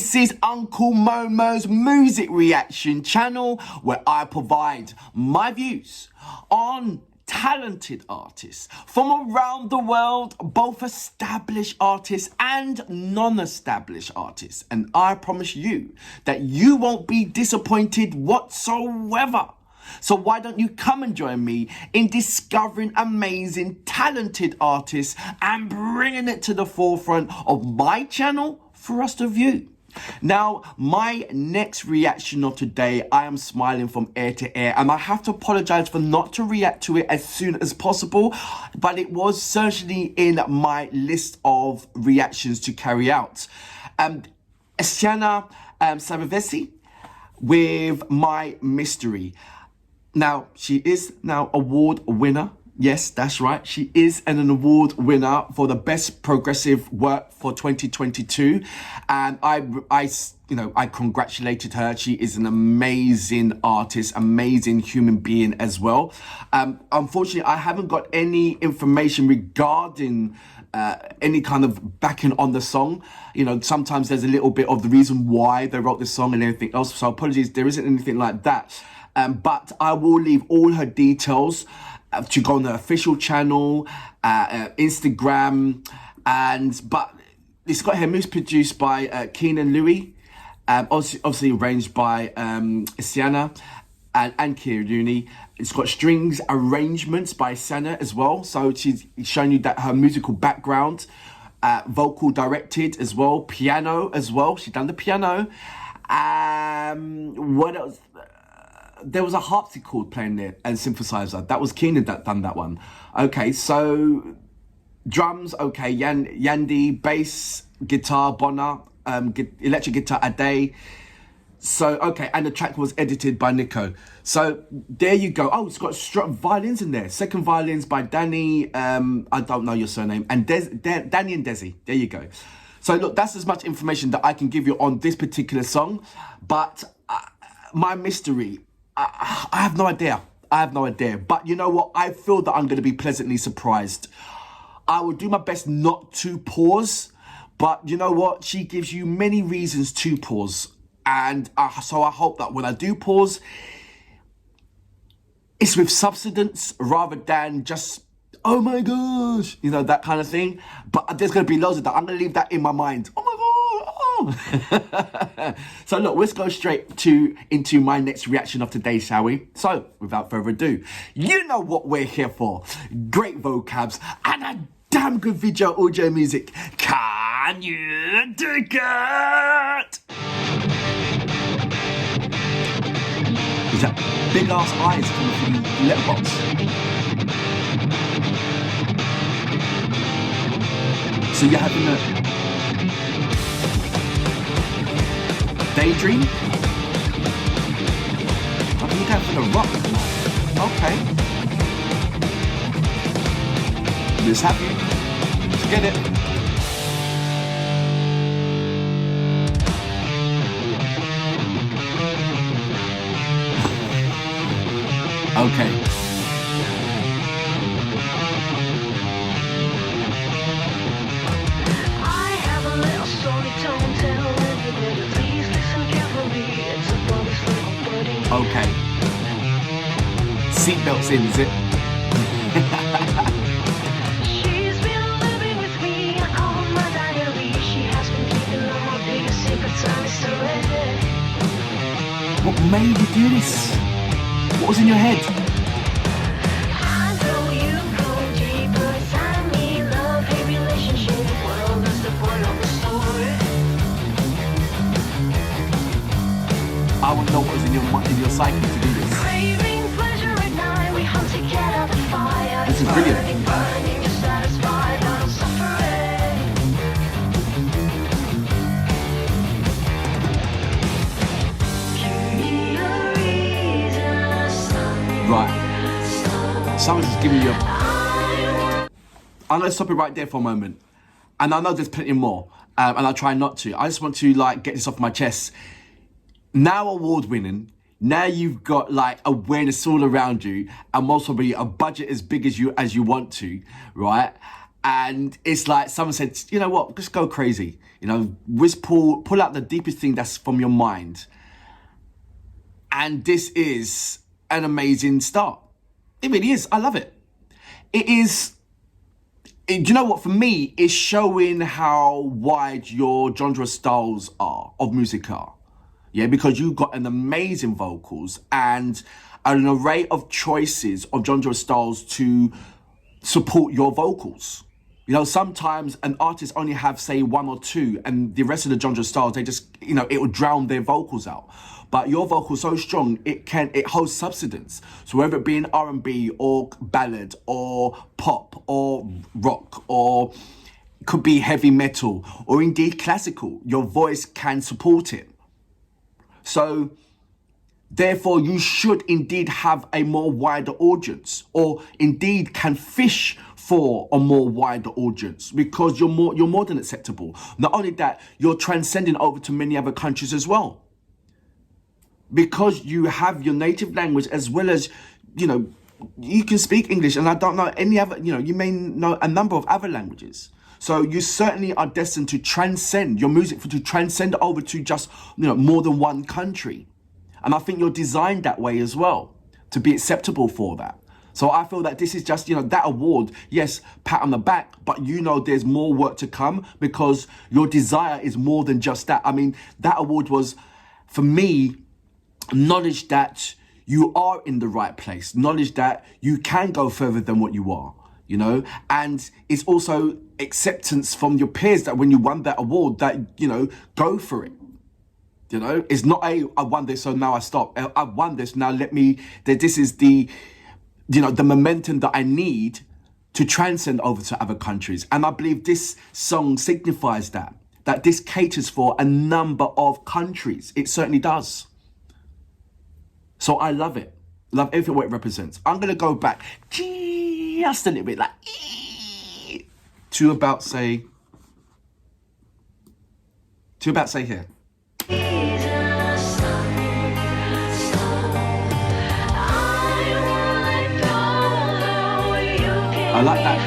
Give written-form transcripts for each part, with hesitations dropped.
This is Uncle Momo's music reaction channel where I provide my views on talented artists from around the world, both established artists and non-established artists. And I promise you that you won't be disappointed whatsoever. So why don't you come and join me in discovering amazing, talented artists and bringing it to the forefront of my channel for us to view. Now, my next reaction of today, I am smiling from ear to ear, and I have to apologize for not to react to it as soon as possible, but it was certainly in my list of reactions to carry out. Isyana Sarasvati with My Mystery. Now, she is now award winner. Yes, that's right. She is an award winner for the best progressive work for 2022. And I congratulated her. She is an amazing artist, amazing human being as well. Unfortunately, I haven't got any information regarding any kind of backing on the song. You know, sometimes there's a little bit of the reason why they wrote this song and anything else. So apologies, there isn't anything like that. But I will leave all her details to go on the official channel, Instagram, but it's got her music produced by Kenan Loui, obviously arranged by Isyana and Kiruni. It's got strings arrangements by Isyana as well, so she's showing you that her musical background, vocal directed as well, piano as well. She's done the piano. What else? There was a harpsichord playing there and synthesizer. That was Kenan that done that one. Okay, so drums, okay, Yandi, bass, guitar, Bonar, electric guitar, Adhitya. So, okay, and the track was edited by Nico. So, there you go. Oh, it's got violins in there. Second violins by Danny, I don't know your surname, and Danny and Desi. There you go. So, look, that's as much information that I can give you on this particular song. But My Mystery, I have no idea. I have no idea. But you know what? I feel that I'm going to be pleasantly surprised. I will do my best not to pause. But you know what? She gives you many reasons to pause. And so I hope that when I do pause, it's with substance rather than just, oh my gosh, you know, that kind of thing. But there's going to be loads of that. I'm going to leave that in my mind. Oh my God. So look, let's go straight into my next reaction of today, shall we? So without further ado, you know what we're here for. Great vocabs and a damn good video audio music. Can you dig it? Is that big ass eyes coming from the letterbox? So you're having a daydream? I think you're going for the rock. Okay. Let's have you. Let's get it. Okay. I have a little story, don't tell anybody. Please listen carefully. It's about this little birdie. Okay. Seatbelts in, is it? She's been living with me on my diary. She has been keeping all my biggest secrets a mystery. What made you do this? What was in your head? I know you go deeper inside me. Love, hate, relationship. Well, that's the point of the story. I would know what was in your psyche to do this. Craving pleasure at night. We hunt together the fire. This is brilliant. Burning, you're satisfied. I don't suffering. Give me a reason, son. Right. Someone's just giving you a... I'm going to stop it right there for a moment. And I know there's plenty more. And I'll try not to. I just want to get this off my chest. Now award winning. Now you've got awareness all around you. And most probably a budget as big as you want to. Right? And it's like someone said, you know what, just go crazy. You know, just pull out the deepest thing that's from your mind. And this is an amazing start. It really is. I love it. It is, you know what, for me, it's showing how wide your genre styles are, of music are. Yeah, because you've got an amazing vocals and an array of choices of genre styles to support your vocals. You know, sometimes an artist only have, say, one or two, and the rest of the genre styles, they just, you know, it will drown their vocals out. But your vocal's so strong, it holds substance. So whether it be an R&B or ballad or pop or rock or could be heavy metal or indeed classical, your voice can support it. So therefore, you should indeed have a more wider audience, or indeed can fish for a more wider audience, because you're more than acceptable. Not only that, you're transcending over to many other countries as well, because you have your native language as well as, you know, you can speak English, and I don't know any other, you know, you may know a number of other languages. So you certainly are destined to transcend your music, to transcend over to just, you know, more than one country. And I think you're designed that way as well, to be acceptable for that. So I feel that this is just, you know, that award, yes, pat on the back, but you know there's more work to come, because your desire is more than just that. I mean, that award was, for me, knowledge that you are in the right place, knowledge that you can go further than what you are, you know, and it's also acceptance from your peers that when you won that award, that, you know, go for it. You know, it's not I won this, so now I stop. I won this, now this is the, you know, the momentum that I need to transcend over to other countries. And I believe this song signifies that this caters for a number of countries. It certainly does. So I love it. Love everything what it represents. I'm going to go back just a little bit, like, to about say here. I like that.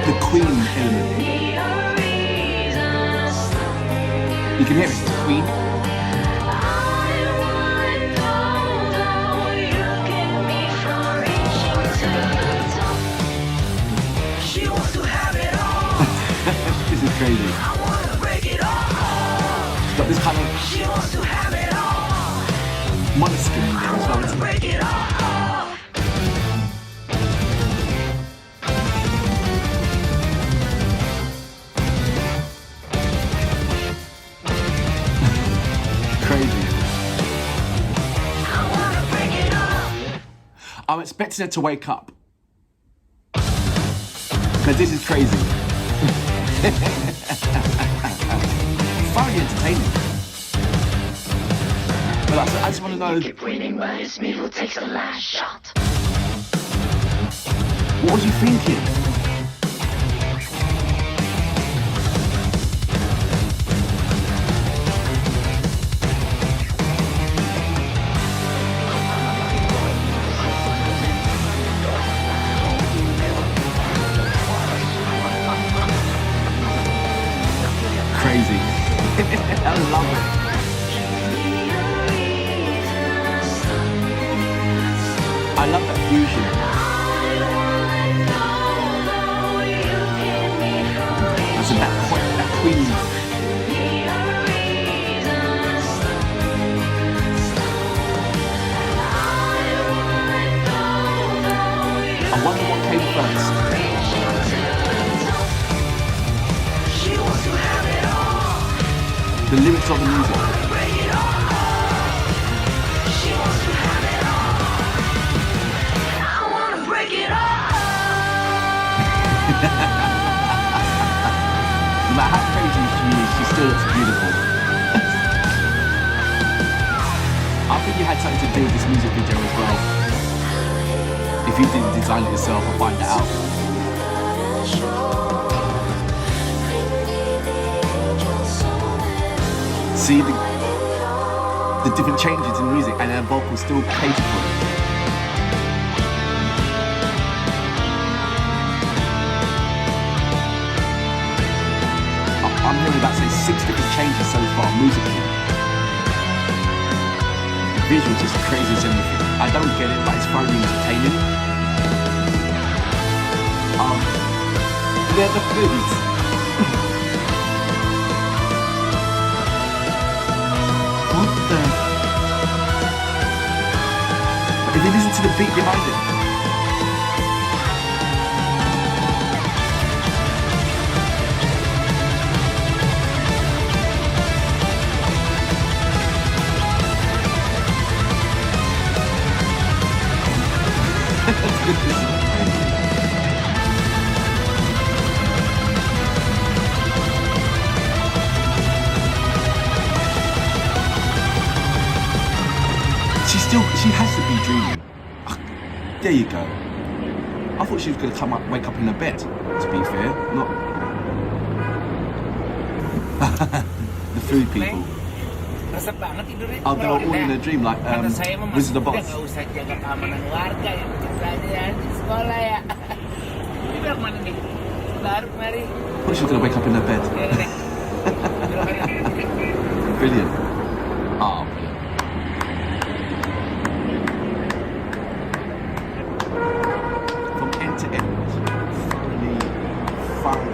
The Queen element. You can hear it, the Queen. This is crazy. It's got this kind of Måneskin in there as well, isn't it? Crazy. I'm expecting her to wake up, because this is crazy. Thoroughly entertaining. But I just want to know, takes the last shot. what was you thinking? Crazy. I love it. I love that fusion. That's that point, that Queen. I wonder what came first. The lyrics of the music. No matter how crazy she is, she still looks beautiful. I think you had something to do with this music video as well. If you didn't design it yourself, I'll find that out. See the different changes in music, and her vocals still cater for it. changes so far musically. The visuals just crazy as anything. I don't get it, but it's thoroughly entertaining. They're the foods. What the? If you listen to the beat behind it. She has to be dreaming. There you go. I thought she was going to wake up in her bed, to be fair. Not the food people. Oh, they were all in a dream, like Wizard of Oz. I thought she was going to wake up in her bed. Brilliant. Oh, brilliant. To end, thoroughly.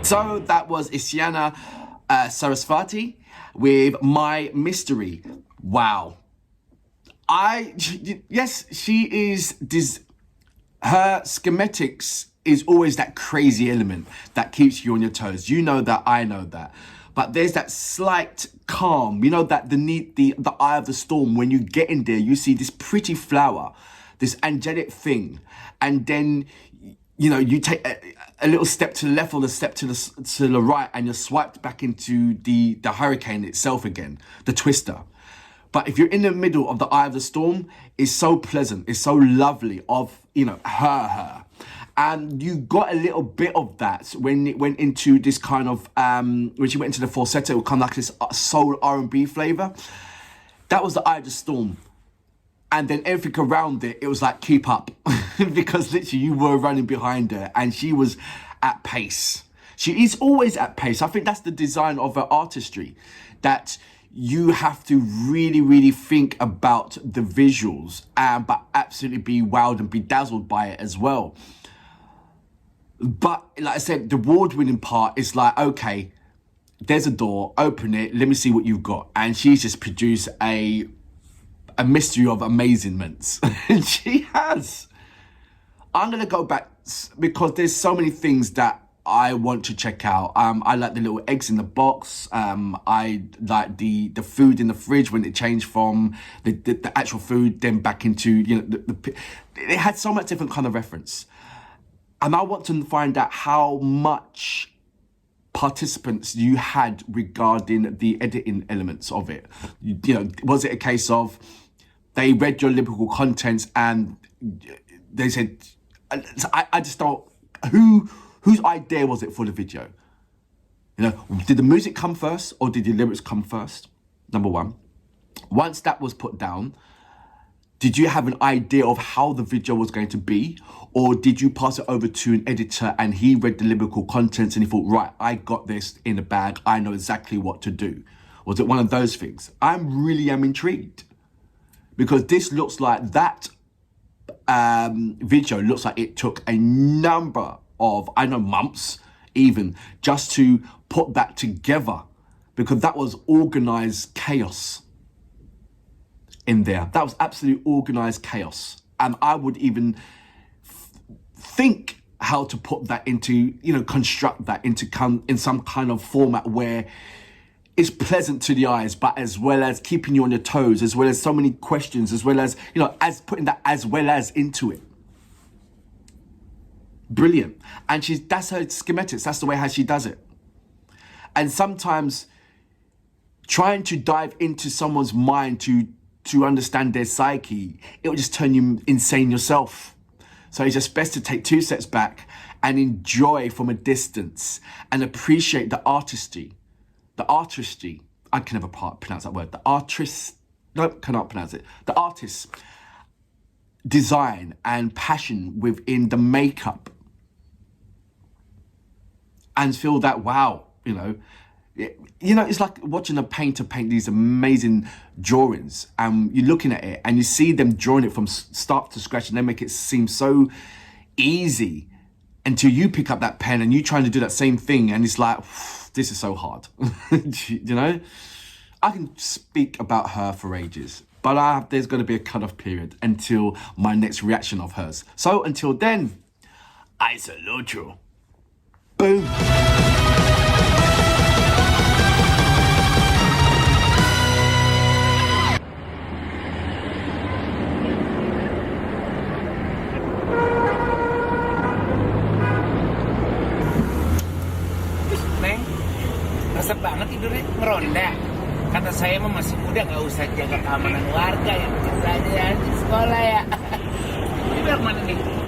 So that was Isyana Sarasvati with My Mystery. Wow. Yes, she is, her schematics is always that crazy element that keeps you on your toes. You know that, I know that. But there's that slight calm, you know, that the eye of the storm. When you get in there, you see this pretty flower, this angelic thing, and then, you know, you take a little step to the left or a step to the right, and you're swiped back into the hurricane itself again, the twister. But if you're in the middle of the eye of the storm, it's so pleasant, it's so lovely of, you know, her. And you got a little bit of that when it went into this kind of, when she went into the falsetto, it would come like this soul R&B flavour. That was the eye of the storm. And then everything around it, it was like, keep up. Because literally you were running behind her and she was at pace. She is always at pace. I think that's the design of her artistry, that you have to really, really think about the visuals, but absolutely be wowed and be dazzled by it as well. But like I said, the award-winning part is like, okay, there's a door, open it, let me see what you've got. And she's just produced a mystery of amazingments. She has. I'm going to go back because there's so many things that I want to check out. I like the little eggs in the box. I like the food in the fridge when it changed from the actual food then back into, you know, it had so much different kind of reference. And I want to find out how much participants you had regarding the editing elements of it. You know, was it a case of they read your lyrical contents and they said, I just don't, whose idea was it for the video? You know, did the music come first or did the lyrics come first? Number one. Once that was put down, did you have an idea of how the video was going to be? Or did you pass it over to an editor and he read the lyrical contents and he thought, right, I got this in the bag. I know exactly what to do. Was it one of those things? I really am intrigued because this looks like that video looks like it took a number of, I know, months even just to put that together, because that was organized chaos in there. That was absolute organized chaos. And I would even think how to put that into, you know, construct that into in some kind of format where it's pleasant to the eyes, but as well as keeping you on your toes, as well as so many questions, as well as, you know, as putting that as well as into it. Brilliant. And that's her schematics. That's the way how she does it. And sometimes trying to dive into someone's mind to understand their psyche, it will just turn you insane yourself. So it's just best to take 2 steps back and enjoy from a distance and appreciate the artistry. The artistry, I can never pronounce that word. The artist, no, cannot pronounce it. The artist's design and passion within the makeup. and feel that, wow, it's like watching a painter paint these amazing drawings, and you're looking at it and you see them drawing it from start to scratch, and they make it seem so easy until you pick up that pen and you're trying to do that same thing, and it's like, this is so hard. I can speak about her for ages, but there's going to be a cut-off period until my next reaction of hers. So until then, I salute you. Boom. Neng, resep banget tidurnya, ngeronda. Kata saya mah masih muda, gak usah jaga keamanan warga, yang kerja aja di sekolah ya. Ini biar mana nih?